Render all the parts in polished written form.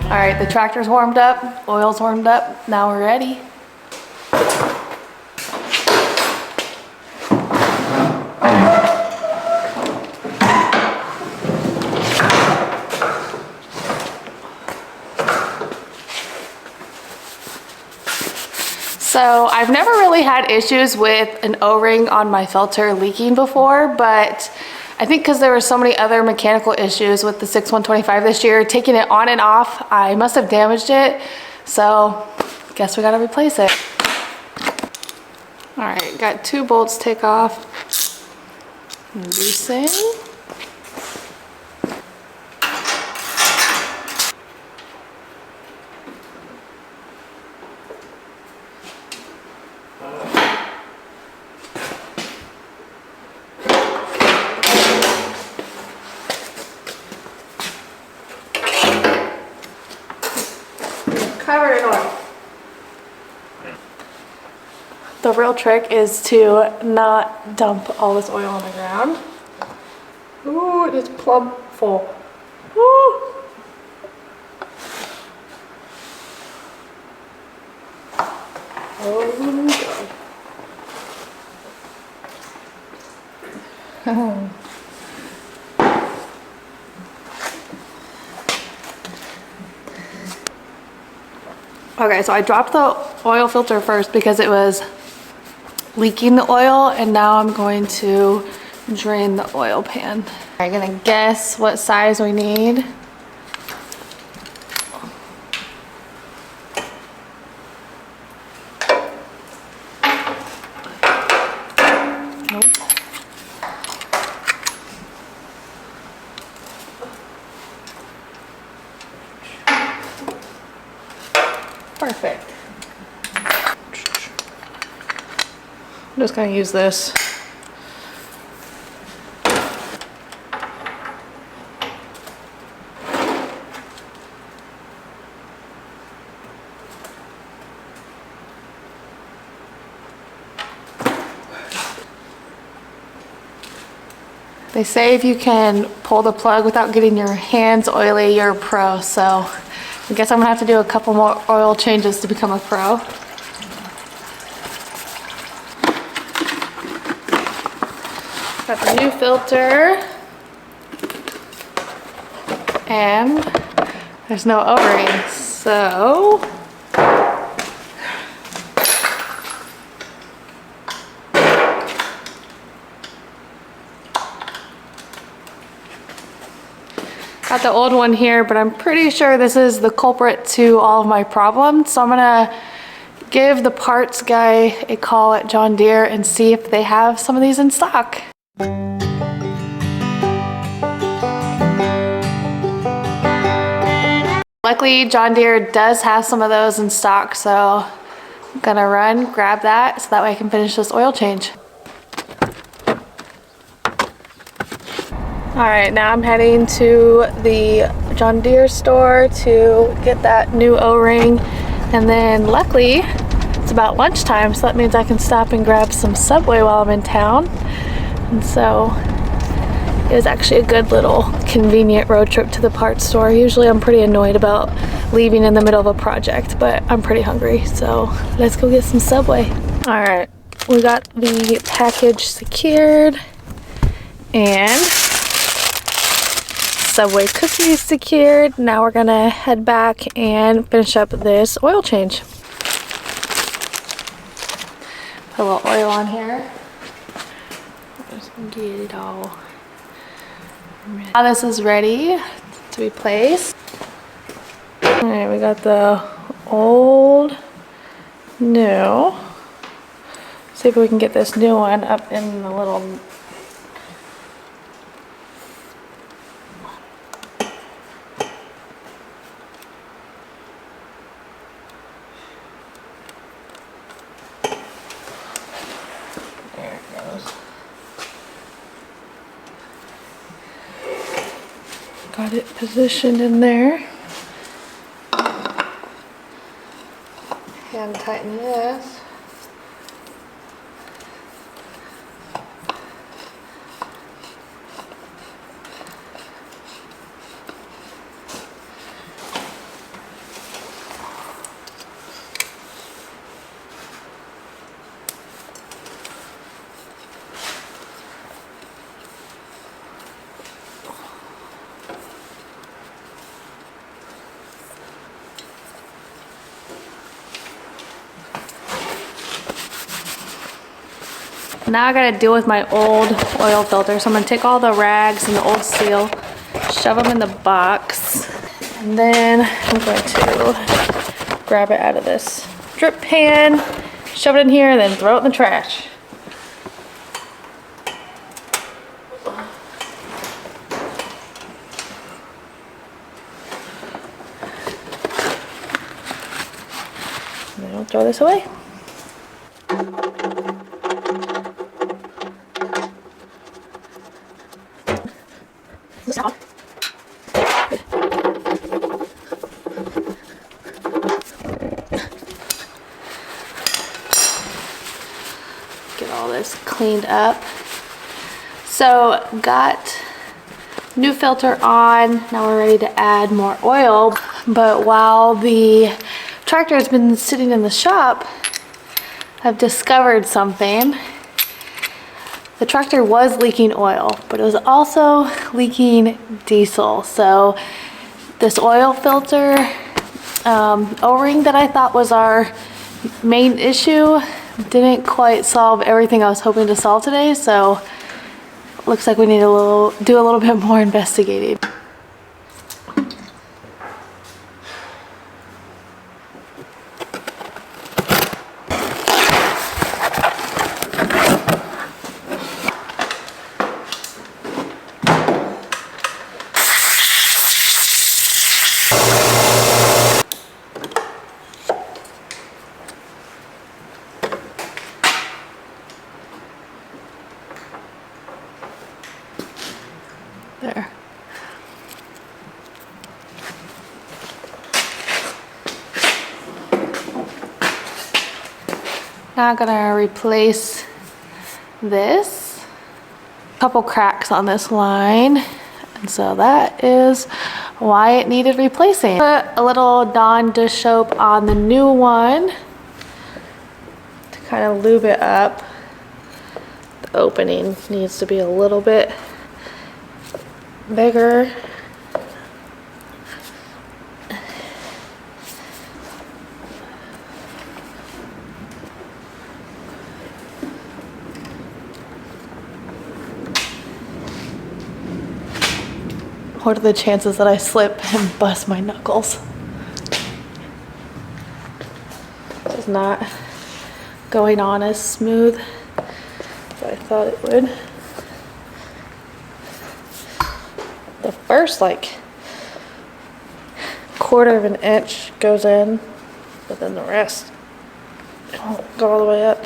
All right, the tractor's warmed up, oil's warmed up, now we're ready. So I've never really had issues with an O-ring on my filter leaking before, but I think because there were so many other mechanical issues with the 6125 this year, taking it on and off, I must have damaged it. So guess we gotta replace it. All right, got 2 bolts take off. Loosen. Covered in oil. The real trick is to not dump all this oil on the ground. Ooh, it is plumb full. Ooh. Oh God. Okay, so I dropped the oil filter first because it was leaking the oil, and now I'm going to drain the oil pan. I'm gonna guess what size we need. Nope. Perfect. I'm just gonna use this. They say if you can pull the plug without getting your hands oily, you're a pro. So I guess I'm gonna have to do a couple more oil changes to become a pro. Got the new filter, and there's no O-ring, so got the old one here, but I'm pretty sure this is the culprit to all of my problems. So I'm gonna give the parts guy a call at John Deere and see if they have some of these in stock. Luckily, John Deere does have some of those in stock, so I'm gonna run, grab that, so that way I can finish this oil change. All right, now I'm heading to the John Deere store to get that new O-ring, and then luckily it's about lunchtime, so that means I can stop and grab some Subway while I'm in town. And so it was actually a good little convenient road trip to the parts store. Usually I'm pretty annoyed about leaving in the middle of a project, but I'm pretty hungry, so let's go get some Subway. All right, we got the package secured and Subway cookies secured. Now we're gonna head back and finish up this oil change. Put a little oil on here. Just get it all. Now this is ready to be placed. All right, we got the old, new. See if we can get this new one up in the little. There it goes. Got it positioned in there. And tighten this. Now I gotta deal with my old oil filter. So I'm gonna take all the rags and the old seal, shove them in the box, and then I'm going to grab it out of this drip pan, shove it in here, and then throw it in the trash. And then I'll throw this away. Get all this cleaned up. So got new filter on. Now we're ready to add more oil. But while the tractor has been sitting in the shop, I've discovered something. The tractor was leaking oil, but it was also leaking diesel. So this oil filter O-ring that I thought was our main issue didn't quite solve everything I was hoping to solve today. So looks like we need to do a little bit more investigating. There. Now I'm gonna replace this. Couple cracks on this line, and so that is why it needed replacing. Put a little Dawn dish soap on the new one to kind of lube it up. The opening needs to be a little bit bigger. What are the chances that I slip and bust my knuckles? It's not going on as smooth as I thought it would. The first like quarter of an inch goes in, but then the rest won't go all the way up.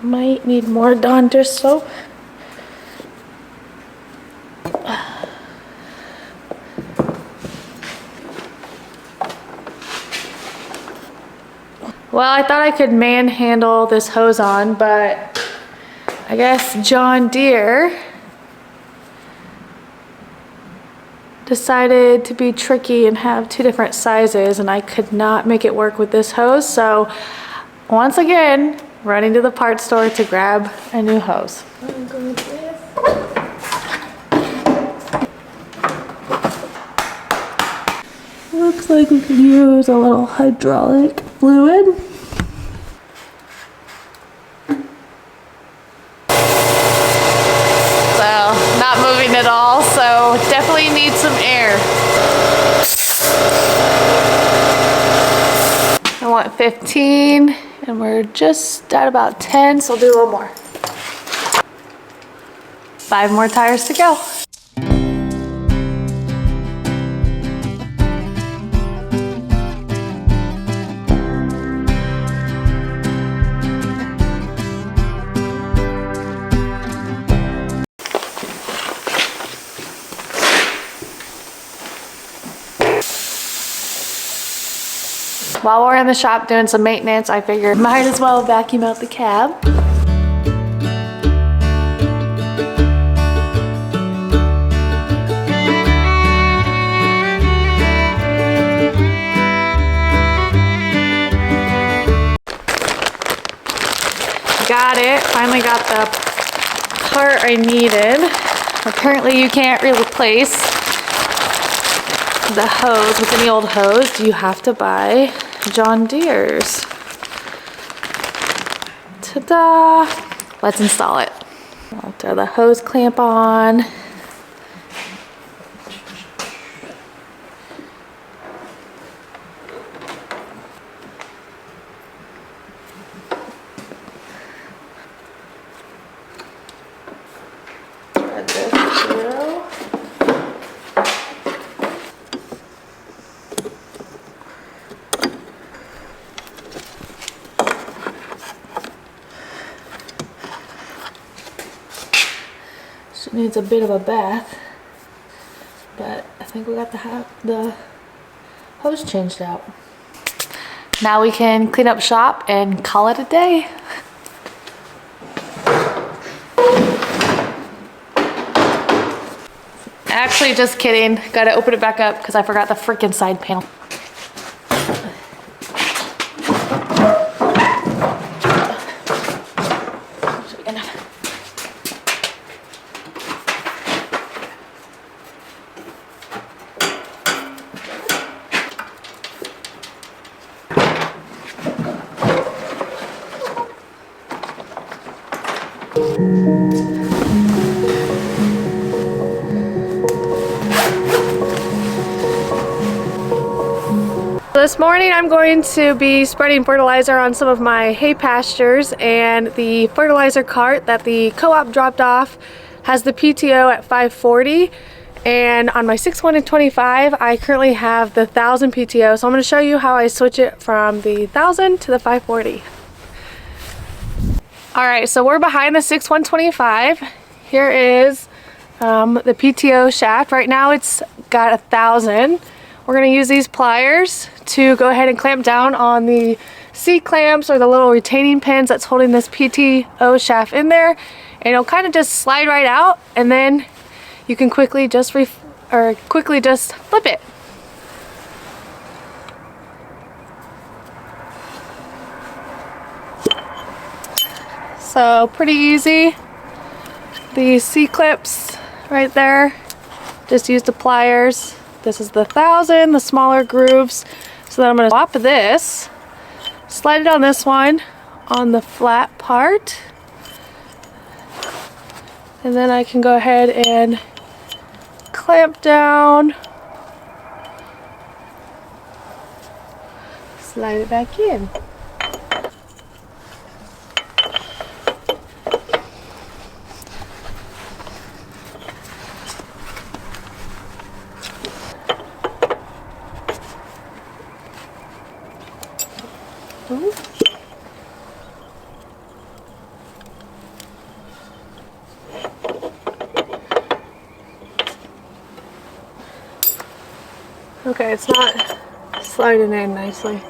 Might need more Dawn dish soap. Well, I thought I could manhandle this hose on, but I guess John Deere decided to be tricky and have two different sizes, and I could not make it work with this hose. So once again, running to the parts store to grab a new hose. Looks like we could use a little hydraulic fluid. So, not moving at all, so definitely need some air. I want 15, and we're just at about 10, so I'll do a little more. 5 more tires to go. While we're in the shop doing some maintenance, I figured might as well vacuum out the cab. Got it, finally got the part I needed. Apparently you can't replace the hose with any old hose. You have to buy John Deere's Ta-da! Let's install it. I'll throw the hose clamp on. Thread this through. She needs a bit of a bath, but I think we got the hose changed out. Now we can clean up shop and call it a day. Actually, just kidding. Gotta open it back up because I forgot the freaking side panel. This morning I'm going to be spreading fertilizer on some of my hay pastures, and the fertilizer cart that the co-op dropped off has the PTO at 540, and on my 6-1 and 25 I currently have the 1000 PTO, so I'm going to show you how I switch it from the 1000 to the 540. Alright, so we're behind the 6-125. Here is the PTO shaft. Right now it's got 1000. We're going to use these pliers to go ahead and clamp down on the C-clamps or the little retaining pins that's holding this PTO shaft in there, and it'll kind of just slide right out, and then you can quickly just flip it. So pretty easy. The C-clips right there, just use the pliers. This is the 1000, the smaller grooves. So then I'm going to swap this, slide it on this one on the flat part, and then I can go ahead and clamp down, slide it back in. Ooh. Okay, it's not sliding in nicely.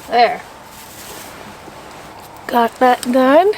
There. Got that done.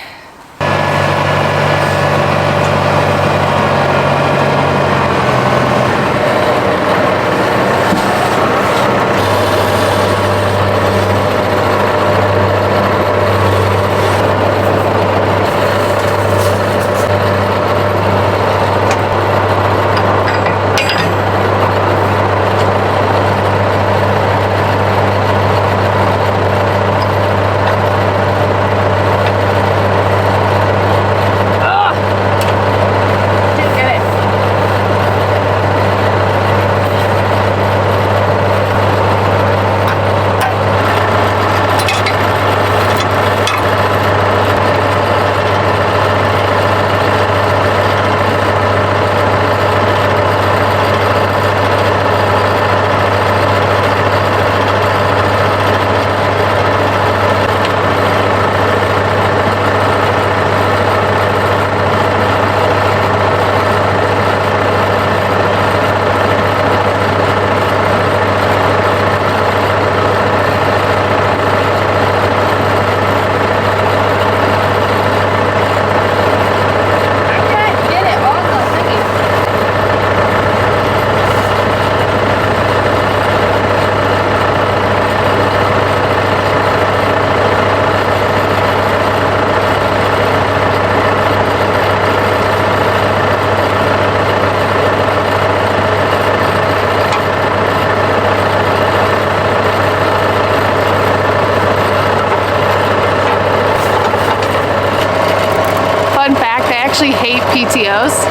actually hate PTOs.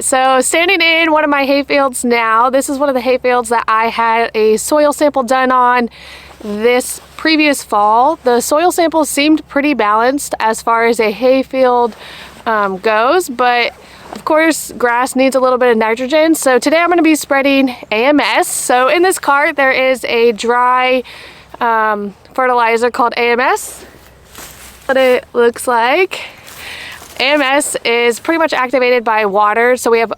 So standing in one of my hay fields now, this is one of the hay fields that I had a soil sample done on this previous fall. The soil sample seemed pretty balanced as far as a hay field goes, but of course grass needs a little bit of nitrogen. So today I'm going to be spreading AMS. So in this cart there is a dry fertilizer called AMS. What it looks like. AMS is pretty much activated by water, so we have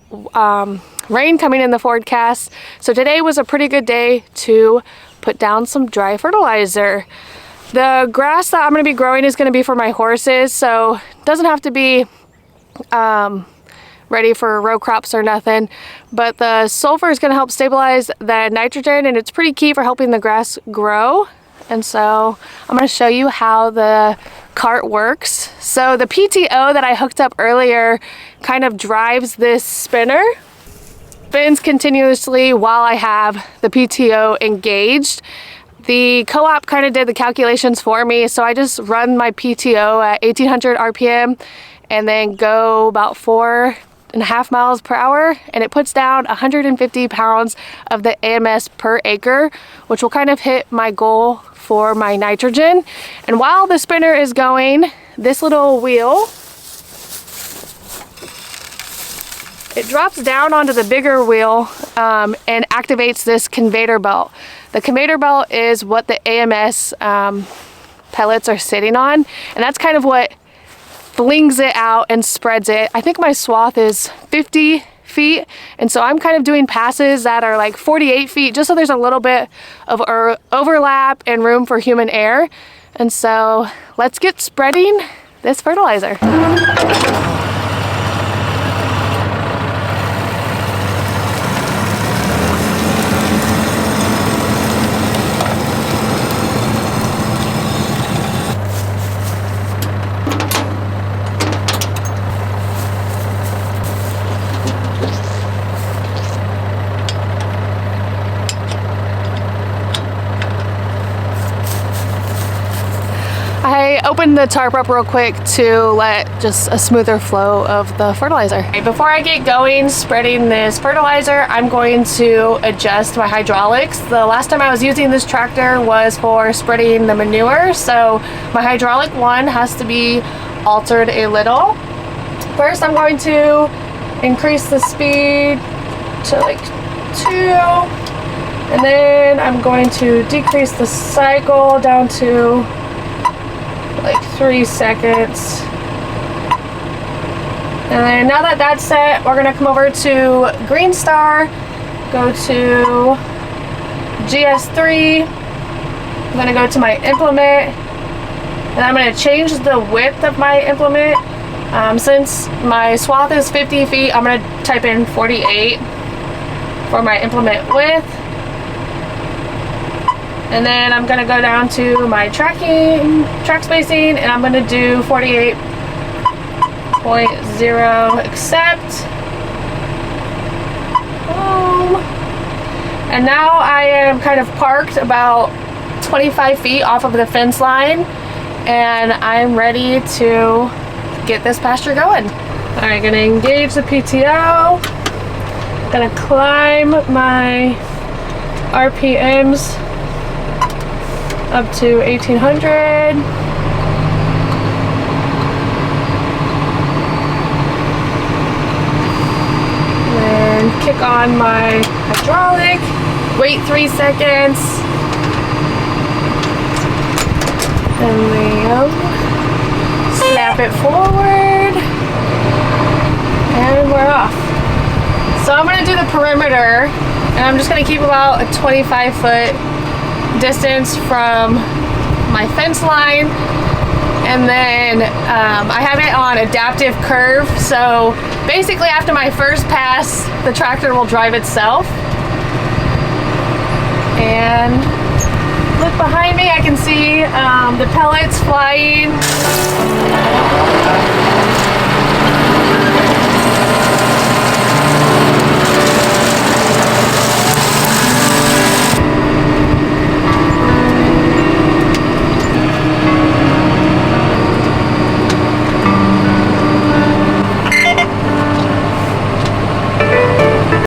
rain coming in the forecast. So today was a pretty good day to put down some dry fertilizer. The grass that I'm going to be growing is going to be for my horses, so it doesn't have to be ready for row crops or nothing. But the sulfur is going to help stabilize the nitrogen, and it's pretty key for helping the grass grow. And so I'm going to show you how the cart works. So the PTO that I hooked up earlier kind of drives this spinner. Spins continuously while I have the PTO engaged. The co-op kind of did the calculations for me, so I just run my PTO at 1800 RPM and then go about 4.5 miles per hour, and it puts down 150 pounds of the AMS per acre, which will kind of hit my goal for my nitrogen. And while the spinner is going, this little wheel, it drops down onto the bigger wheel and activates this conveyor belt. The conveyor belt is what the AMS pellets are sitting on, and that's kind of what flings it out and spreads it. I think my swath is 50 feet, and so I'm kind of doing passes that are like 48 feet just so there's a little bit of overlap and room for human air. And so let's get spreading this fertilizer. I opened the tarp up real quick to let just a smoother flow of the fertilizer. Before I get going spreading this fertilizer, I'm going to adjust my hydraulics. The last time I was using this tractor was for spreading the manure, so my hydraulic one has to be altered a little. First, I'm going to increase the speed to like 2, and then I'm going to decrease the cycle down to like 3 seconds. And then now that that's set, we're gonna come over to Green Star, go to GS3, I'm gonna go to my implement, and I'm gonna change the width of my implement. Since my swath is 50 feet, I'm gonna type in 48 for my implement width. And then I'm gonna go down to my track spacing, and I'm gonna do 48.0 accept. And now I am kind of parked about 25 feet off of the fence line, and I'm ready to get this pasture going. All right, gonna engage the PTO. Gonna climb my RPMs up to 1800. on my hydraulic, wait 3 seconds, and then snap it forward, and we're off. So I'm gonna do the perimeter, and I'm just gonna keep about a 25-foot distance from my fence line. And then I have it on adaptive curve, so basically after my first pass, the tractor will drive itself. And look behind me, I can see the pellets flying.